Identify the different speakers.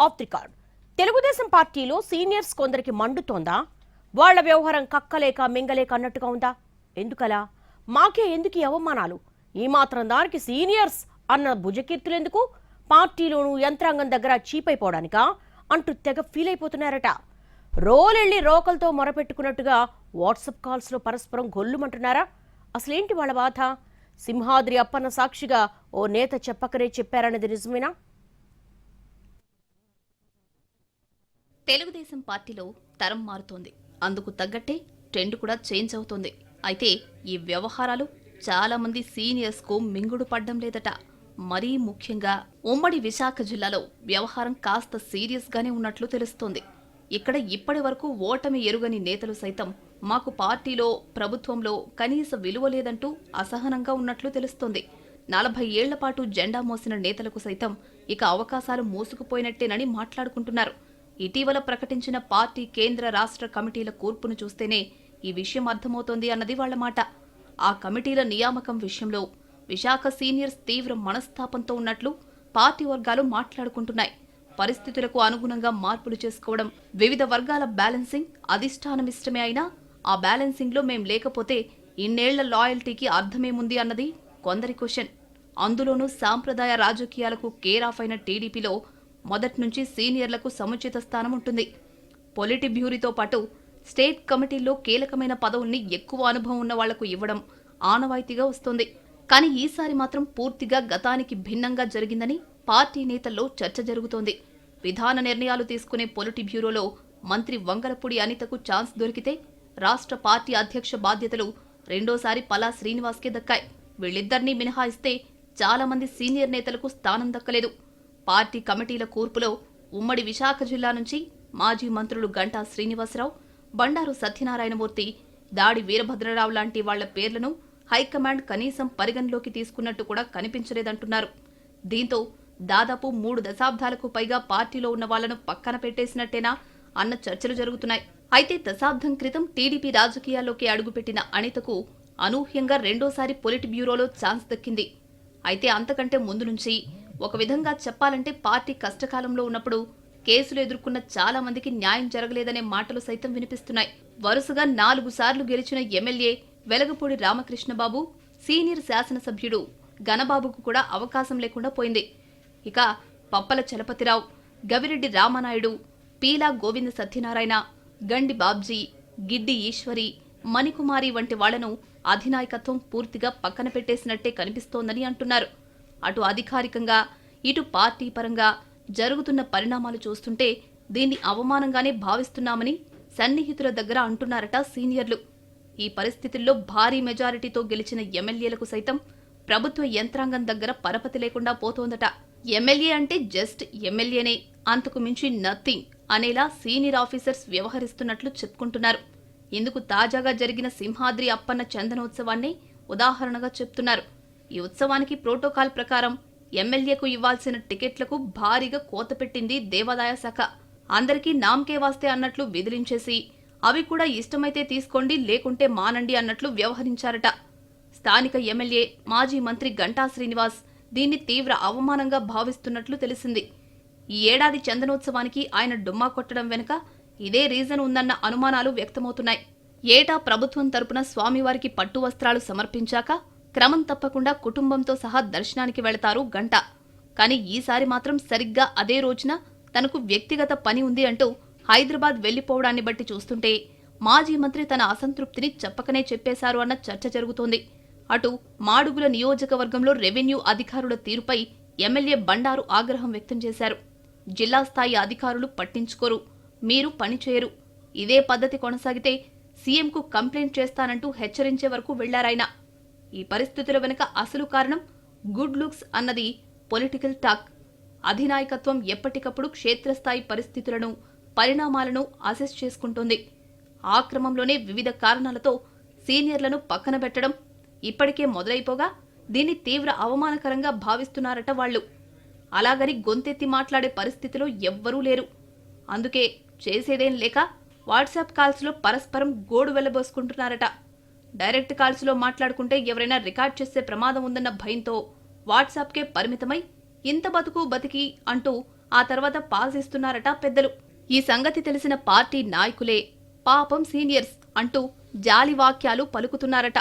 Speaker 1: Of the card. Telugu Desam పార్టీలో seniors కొందరికి మండుతోందా? వాళ్ల వ్యవహారం కక్కలేక మింగలేక అన్నట్టుగా ఉందా? ఎందుకలా? మాకే ఎందుకు ఈ అవమానాలు? ఈ మాత్రం దానికి సీనియర్స్ అన్న భుజకీర్తులెందుకు? పార్టీలోనూ యంత్రాంగం దగ్గర చీపైపోవడానికా అంటూ తెగ ఫీల్ అయిపోతున్నారట. రోలెళ్లి రోకలతో మొరపెట్టుకున్నట్టుగా వాట్సాప్ కాల్స్లో పరస్పరం గొల్లుమంటున్నారా? అసలేంటి వాళ్ళ బాధ? సింహాద్రి అప్పన్న సాక్షిగా ఓ నేత చెప్పకనే చెప్పారన్నది నిజమేనా?
Speaker 2: తెలుగుదేశం పార్టీలో తరం మారుతోంది. అందుకు తగ్గట్టే ట్రెండ్ కూడా చేంజ్ అవుతోంది. అయితే ఈ వ్యవహారాలు చాలా మంది సీనియర్స్ కు మింగుడు పడ్డం లేదట. మరీ ముఖ్యంగా ఉమ్మడి విశాఖ జిల్లాలో వ్యవహారం కాస్త సీరియస్ గానే ఉన్నట్లు తెలుస్తోంది. ఇక్కడ ఇప్పటి వరకు ఓటమి ఎరుగని నేతలు సైతం మాకు పార్టీలో ప్రభుత్వంలో కనీస విలువ లేదంటూ అసహనంగా ఉన్నట్లు తెలుస్తోంది. 40 ఏళ్ల పాటు జెండా మోసిన నేతలకు సైతం ఇక అవకాశాలు మూసుకుపోయినట్టేనని మాట్లాడుకుంటున్నారు. ఇటీవల ప్రకటించిన పార్టీ కేంద్ర రాష్ట్ర కమిటీల కూర్పును చూస్తేనే ఈ విషయం అర్థమవుతోంది అన్నది వాళ్ల మాట. ఆ కమిటీల నియామకం విషయంలో విశాఖ సీనియర్స్ తీవ్ర మనస్తాపంతో ఉన్నట్లు పార్టీ వర్గాలు మాట్లాడుకుంటున్నాయి. పరిస్థితులకు అనుగుణంగా మార్పులు చేసుకోవడం, వివిధ వర్గాల బ్యాలెన్సింగ్ అధిష్టానమిష్టమే అయినా ఆ బ్యాలెన్సింగ్ లో మేం లేకపోతే ఇన్నేళ్ల లాయల్టీకి అర్థమేముంది అన్నది కొందరి క్వశ్చన్. అందులోనూ సాంప్రదాయ రాజకీయాలకు కేర్ ఆఫ్ అయిన టీడీపీలో మొదట్నుంచి సీనియర్లకు సముచిత స్థానం ఉంటుంది. పొలిటి బ్యూరోతో పాటు స్టేట్ కమిటీల్లో కీలకమైన పదవుల్ని ఎక్కువ అనుభవం ఉన్న వాళ్లకు ఇవ్వడం ఆనవాయితీగా వస్తోంది. కానీ ఈసారి మాత్రం పూర్తిగా గతానికి భిన్నంగా జరిగిందని పార్టీ నేతల్లో చర్చ జరుగుతోంది. విధాన నిర్ణయాలు తీసుకునే పొలిటి బ్యూరోలో మంత్రి వంగలపూడి అనితకు ఛాన్స్ దొరికితే రాష్ట్ర పార్టీ అధ్యక్ష బాధ్యతలు రెండోసారి పలా శ్రీనివాస్కే దక్కాయి. వీళ్ళిద్దరినీ మినహాయిస్తే చాలా మంది సీనియర్ నేతలకు స్థానం దక్కలేదు. పార్టీ కమిటీల కూర్పులో ఉమ్మడి విశాఖ జిల్లా నుంచి మాజీ మంత్రులు గంటా శ్రీనివాసరావు, బండారు సత్యనారాయణమూర్తి, దాడి వీరభద్రరావు లాంటి వాళ్ల పేర్లను హైకమాండ్ కనీసం పరిగణలోకి తీసుకున్నట్టు కూడా కనిపించలేదంటున్నారు. దీంతో దాదాపు 3 దశాబ్దాలకు పైగా పార్టీలో ఉన్న వాళ్లను పక్కన పెట్టేసినట్టేనా అన్న చర్చలు జరుగుతున్నాయి. అయితే దశాబ్దం క్రితం టీడీపీ రాజకీయాల్లోకి అడుగుపెట్టిన అనితకు అనూహ్యంగా రెండోసారి పొలిట్ బ్యూరోలో ఛాన్స్ దక్కింది. అయితే అంతకంటే ముందు నుంచి ఒక విధంగా చెప్పాలంటే పార్టీ కష్టకాలంలో ఉన్నప్పుడు కేసులు ఎదుర్కొన్న చాలా మందికి న్యాయం జరగలేదనే మాటలు సైతం వినిపిస్తున్నాయి. వరుసగా 4 సార్లు గెలిచిన ఎమ్మెల్యే వెలగపూడి రామకృష్ణబాబు, సీనియర్ శాసనసభ్యుడు గణబాబుకు కూడా అవకాశం లేకుండా పోయింది. ఇక పప్పల చలపతిరావు, గవిరెడ్డి రామానాయుడు, పీలా గోవింద సత్యనారాయణ, గండి బాబ్జీ, గిడ్డి ఈశ్వరి, మణికుమారి వంటి వాళ్లను అధినాయకత్వం పూర్తిగా పక్కన పెట్టేసినట్టే కనిపిస్తోందని అంటున్నారు. అటు అధికారికంగా ఇటు పార్టీ పరంగా జరుగుతున్న పరిణామాలు చూస్తుంటే దీన్ని అవమానంగానే భావిస్తున్నామని సన్నిహితుల దగ్గర అంటున్నారట సీనియర్లు. ఈ పరిస్థితుల్లో భారీ మెజారిటీతో గెలిచిన ఎమ్మెల్యేలకు సైతం ప్రభుత్వ యంత్రాంగం దగ్గర పరపతి లేకుండా పోతోందట. ఎమ్మెల్యే అంటే జస్ట్ ఎమ్మెల్యేనే, అంతకు మించి నథింగ్ అనేలా సీనియర్ ఆఫీసర్స్ వ్యవహరిస్తున్నట్లు చెప్పుకుంటున్నారు. ఇందుకు తాజాగా జరిగిన సింహాద్రి అప్పన్న చందనోత్సవాన్ని ఉదాహరణగా చెప్తున్నారు. ఈ ఉత్సవానికి ప్రోటోకాల్ ప్రకారం ఎమ్మెల్యేకు ఇవ్వాల్సిన టికెట్లకు భారీగా కోత పెట్టింది దేవాదాయ శాఖ. అందరికీ నామకే వాస్తే అన్నట్లు బెదిరించేసి అవి కూడా ఇష్టమైతే తీసుకోండి లేకుంటే మానండి అన్నట్లు వ్యవహరించారట. స్థానిక ఎమ్మెల్యే మాజీ మంత్రి గంటా శ్రీనివాస్ దీన్ని తీవ్ర అవమానంగా భావిస్తున్నట్లు తెలిసింది. ఈ ఏడాది చందనోత్సవానికి ఆయన డుమ్మా కొట్టడం వెనుక ఇదే రీజన్ ఉందన్న అనుమానాలు వ్యక్తమవుతున్నాయి. ఏటా ప్రభుత్వం తరపున స్వామివారికి పట్టు వస్త్రాలు సమర్పించాక క్రమం తప్పకుండా కుటుంబంతో సహా దర్శనానికి వెళతారు గంటా. కానీ ఈసారి మాత్రం సరిగ్గా అదే రోజున తనకు వ్యక్తిగత పని ఉంది అంటూ హైదరాబాద్ వెళ్లిపోవడాన్ని బట్టి చూస్తుంటే మాజీ మంత్రి తన అసంతృప్తిని చెప్పకనే చెప్పేశారు అన్న చర్చ జరుగుతోంది. అటు మాడుగుల నియోజకవర్గంలో రెవెన్యూ అధికారుల తీరుపై ఎమ్మెల్యే బండారు ఆగ్రహం వ్యక్తం చేశారు. జిల్లా స్థాయి అధికారులు పట్టించుకోరు, మీరు పనిచేయరు, ఇదే పద్ధతి కొనసాగితే సీఎంకు కంప్లైంట్ చేస్తానంటూ హెచ్చరించే వరకు వెళ్లారాయన. ఈ పరిస్థితుల వెనుక అసలు కారణం గుడ్ లుక్స్ అన్నది పొలిటికల్ టాక్. అధినాయకత్వం ఎప్పటికప్పుడు క్షేత్రస్థాయి పరిస్థితులను, పరిణామాలను అసెస్ చేసుకుంటోంది. ఆ క్రమంలోనే వివిధ కారణాలతో సీనియర్లను పక్కన పెట్టడం ఇప్పటికే మొదలైపోగా దీన్ని తీవ్ర అవమానకరంగా భావిస్తున్నారట వాళ్లు. అలాగని గొంతెత్తి మాట్లాడే పరిస్థితిలో ఎవ్వరూ లేరు. అందుకే చేసేదేం లేక వాట్సాప్ కాల్స్లో పరస్పరం గోడు వెళ్లబోసుకుంటున్నారట. డైరెక్ట్ కాల్స్లో మాట్లాడుకుంటే ఎవరైనా రికార్డ్ చేసే ప్రమాదం ఉందన్న భయంతో వాట్సాప్కే పరిమితమై ఇంత బతుకు బతికి అంటూ ఆ తర్వాత పాస్ ఇస్తున్నారట పెద్దలు. ఈ సంగతి తెలిసిన పార్టీ నాయకులే పాపం సీనియర్స్ అంటూ జాలి వాక్యాలు పలుకుతున్నారట.